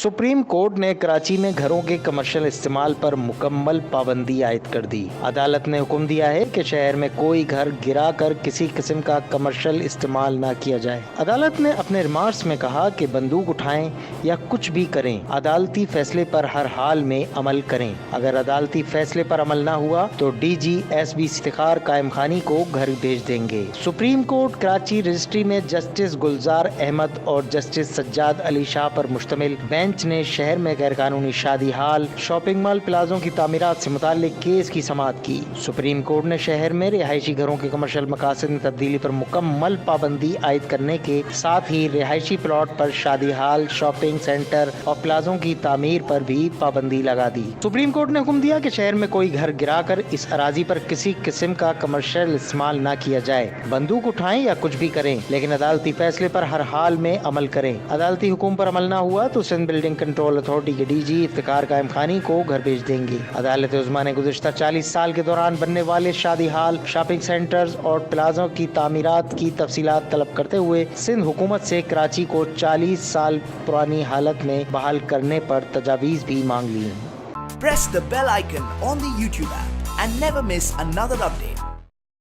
Supreme court ने कराची में घरों के कमर्शियल इस्तेमाल पर मुकम्मल पाबंदी आयद कर दी। अदालत ने हुक्म दिया है कि शहर में कोई घर गिरा कर किसी किस्म का कमर्शियल इस्तेमाल न किया जाए। अदालत ने अपने रिमार्क्स में कहा कि बंदूक उठाएं या कुछ भी करें, अदालती फैसले पर हर हाल में अमल करें। अगर अदालती फैसले पर अमल न हुआ तो DG/SB इफ्तिखार कायम खानी को घर भेज देंगे। सुप्रीम कोर्ट कराची रजिस्ट्री में जस्टिस गुलजार अहमद और जस्टिस सज्जाद अली शाह पर मुश्तमिल बेंच ने शहर में गैर कानूनी शादी हाल, शॉपिंग मॉल, प्लाजों की तामीरात से मुताल्लिक केस की समाअत की। सुप्रीम कोर्ट ने शहर में रिहायशी घरों के कमर्शियल मकासद में तब्दीली पर मुकम्मल पाबंदी आयद करने के साथ ही रिहायशी प्लॉट पर शादी हाल, शॉपिंग सेंटर और प्लाजों की तामीर पर भी पाबंदी लगा दी। सुप्रीम कोर्ट ने हुक्म दिया कि शहर में कोई घर गिरा कर इस अराजी पर किसी किस्म का कमर्शियल इस्तेमाल न किया जाए। बंदूक उठाएं या कुछ भी करें, लेकिन अदालती फैसले पर हर हाल में अमल करें। अदालती हुक्म पर अमल न हुआ तो सिंध बिल्डिंग कंट्रोल अथॉरिटी के DG इफ्तिखार कायम खानी को घर भेज देंगे। अदालत उज़्मा ने गुज़िश्ता 40 साल के दौरान बनने वाले शादी हाल, शॉपिंग सेंटर्स और प्लाजों की तामीरात की तफसीलात तलब करते हुए सिंध हुकूमत से कराची को 40 साल पुरानी हालत में बहाल करने पर तजावीज़ भी मांग ली। Press the bell icon on the YouTube app and never miss another update.